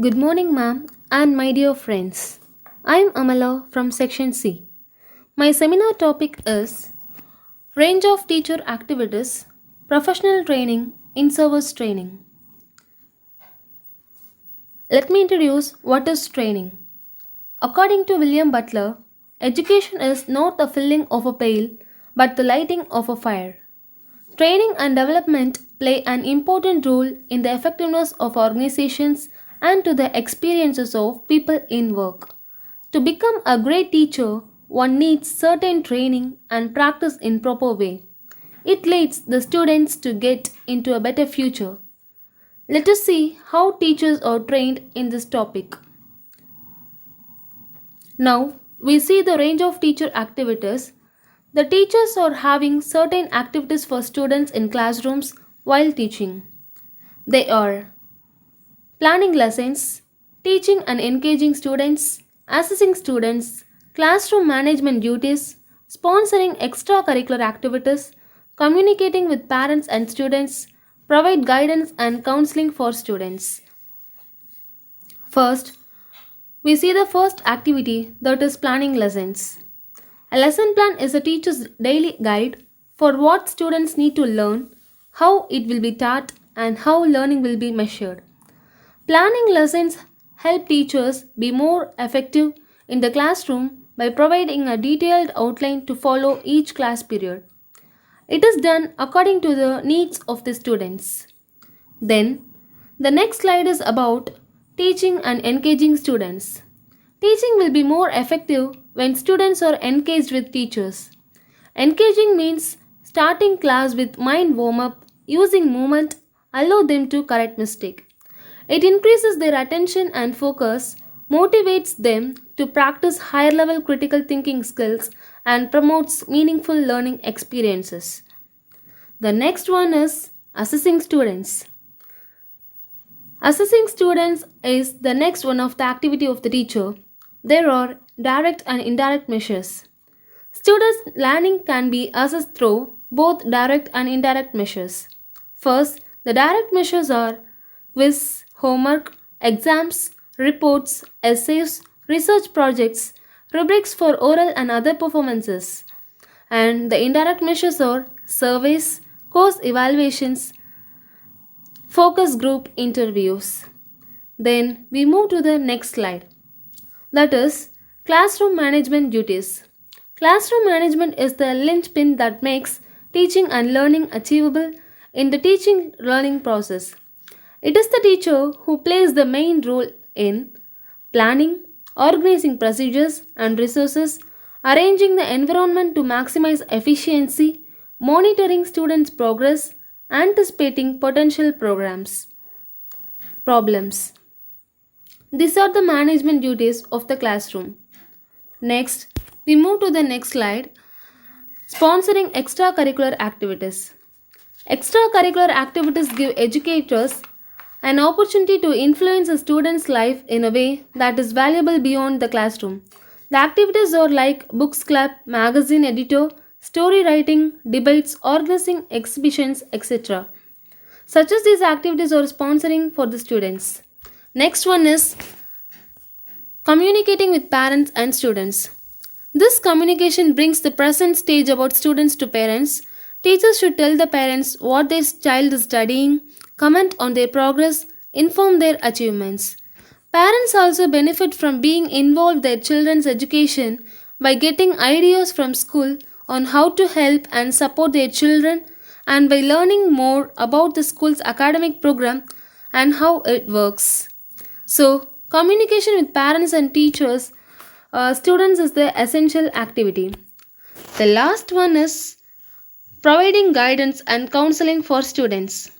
Good morning, ma'am, and my dear friends. I'm Amala from Section C. My seminar topic is Range of Teacher Activities, Professional Training in Service Training. Let me introduce what is training. According to William Butler, education is not the filling of a pail but the lighting of a fire. Training and development play an important role in the effectiveness of organizations and to the experiences of people in work. To become a great teacher, one needs certain training and practice in proper way. It leads the students to get into a better future. Let us see how teachers are trained in this topic. Now, we see the range of teacher activities. The teachers are having certain activities for students in classrooms while teaching. They are planning lessons, teaching and engaging students, assessing students, classroom management duties, sponsoring extracurricular activities, communicating with parents and students, provide guidance and counseling for students. First, we see the first activity, that is planning lessons. A lesson plan is a teacher's daily guide for what students need to learn, how it will be taught, and how learning will be measured. Planning lessons help teachers be more effective in the classroom by providing a detailed outline to follow each class period. It is done according to the needs of the students. Then, the next slide is about teaching and engaging students. Teaching will be more effective when students are engaged with teachers. Engaging means starting class with mind warm up, using movement, allow them to correct mistake. It increases their attention and focus, motivates them to practice higher level critical thinking skills, and promotes meaningful learning experiences. The next one is assessing students. Assessing students is the next one of the activity of the teacher. There are direct and indirect measures. Students' learning can be assessed through both direct and indirect measures. First, the direct measures are quiz, homework, exams, reports, essays, research projects, rubrics for oral and other performances. And the indirect measures are surveys, course evaluations, focus group interviews. Then we move to the next slide. That is classroom management duties. Classroom management is the linchpin that makes teaching and learning achievable in the teaching learning process. It is the teacher who plays the main role in planning, organizing procedures and resources, arranging the environment to maximize efficiency, monitoring students' progress, anticipating potential problems. These are the management duties of the classroom. Next, we move to the next slide, sponsoring extracurricular activities. Extracurricular activities give educators an opportunity to influence a student's life in a way that is valuable beyond the classroom. The activities are like books club, magazine editor, story writing, debates, organizing exhibitions, etc. Such as these activities are sponsoring for the students. Next one is communicating with parents and students. This communication brings the present stage about students to parents. Teachers should tell the parents what their child is studying, comment on their progress, inform their achievements. Parents also benefit from being involved in their children's education by getting ideas from school on how to help and support their children and by learning more about the school's academic program and how it works. So, communication with parents and teachers, students is the essential activity. The last one is providing guidance and counseling for students.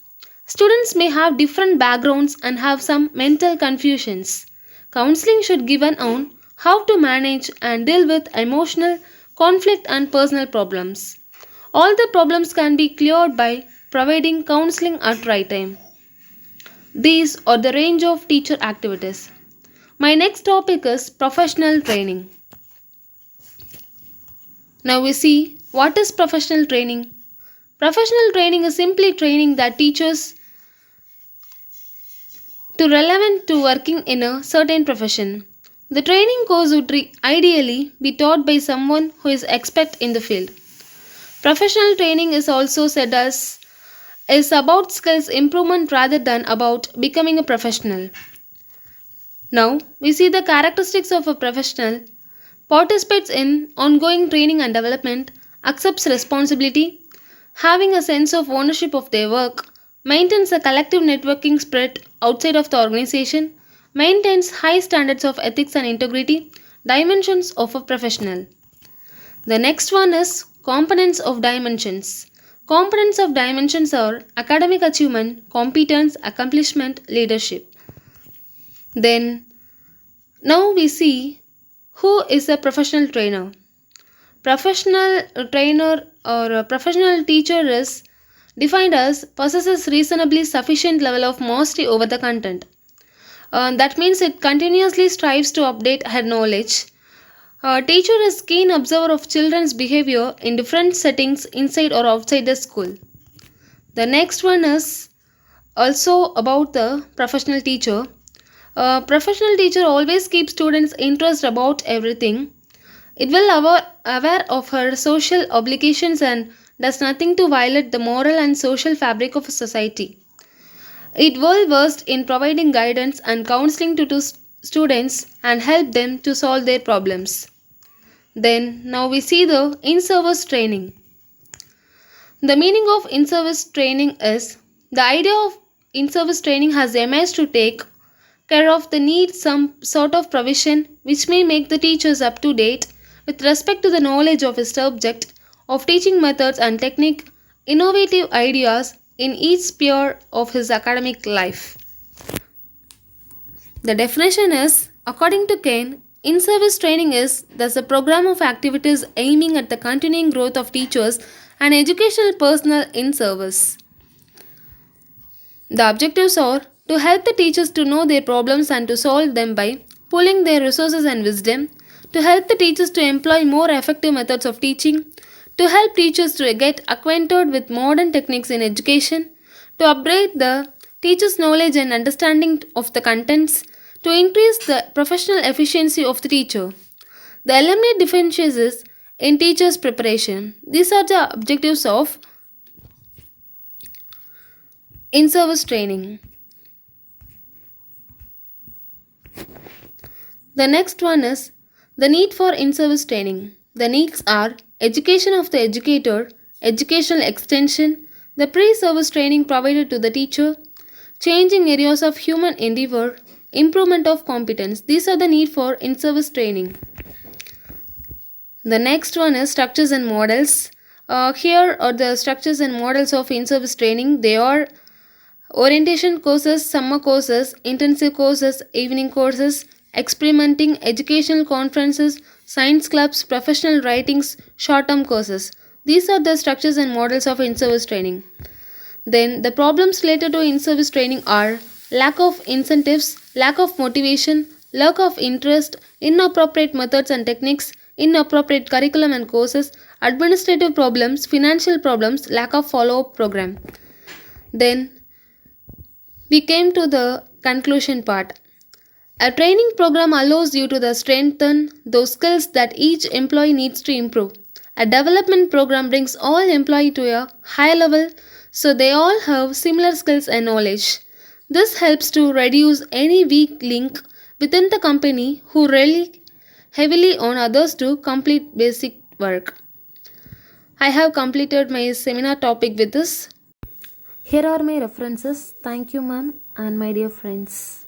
Students may have different backgrounds and have some mental confusions. Counseling should given on how to manage and deal with emotional conflict and personal problems. All the problems can be cleared by providing counseling at right time. These are the range of teacher activities. My next topic is professional training. Now we see what is professional training. Professional training is simply training that to relevant to working in a certain profession. The training course would ideally be taught by someone who is expert in the field. Professional training is also said as is about skills improvement rather than about becoming a professional. Now, we see the characteristics of a professional participates in ongoing training and development, accepts responsibility, having a sense of ownership of their work, maintains a collective networking spirit outside of the organization, maintains high standards of ethics and integrity, dimensions of a professional. The next one is components of dimensions. Components of dimensions are academic achievement, competence, accomplishment, leadership. Then, now we see who is a professional trainer. Professional trainer or a professional teacher is defined as possesses reasonably sufficient level of mastery over the content. That means it continuously strives to update her knowledge. A teacher is keen observer of children's behavior in different settings inside or outside the school. The next one is also about the professional teacher. A professional teacher always keeps students' interest about everything. It will aware of her social obligations and does nothing to violate the moral and social fabric of a society. It well versed in providing guidance and counseling to students and help them to solve their problems. Then now we see the in-service training. The meaning of in-service training is the idea of in-service training has emerged to take care of the need some sort of provision which may make the teachers up to date with respect to the knowledge of his subject, of teaching methods and technique, innovative ideas in each sphere of his academic life. The definition is, according to Kane, in service training is thus a program of activities aiming at the continuing growth of teachers and educational personnel in service. The objectives are to help the teachers to know their problems and to solve them by pooling their resources and wisdom, to help the teachers to employ more effective methods of teaching, to help teachers to get acquainted with modern techniques in education, to upgrade the teachers' knowledge and understanding of the contents, to increase the professional efficiency of the teacher. The eliminate differences in teachers' preparation. These are the objectives of in service training. The next one is the need for in service training. The needs are education of the educator, educational extension, the pre service training provided to the teacher, changing areas of human endeavor, improvement of competence. These are the need for in service training. The next one is structures and models. Here are the structures and models of in service training. They are orientation courses, summer courses, intensive courses, evening courses, experimenting, educational conferences, science clubs, professional writings, short term courses. These are the structures and models of in service training. Then, the problems related to in service training are lack of incentives, lack of motivation, lack of interest, inappropriate methods and techniques, inappropriate curriculum and courses, administrative problems, financial problems, lack of follow up program. Then, we came to the conclusion part. A training program allows you to strengthen those skills that each employee needs to improve. A development program brings all employees to a high level so they all have similar skills and knowledge. This helps to reduce any weak link within the company who rely heavily on others to complete basic work. I have completed my seminar topic with this. Here are my references. Thank you, ma'am, and my dear friends.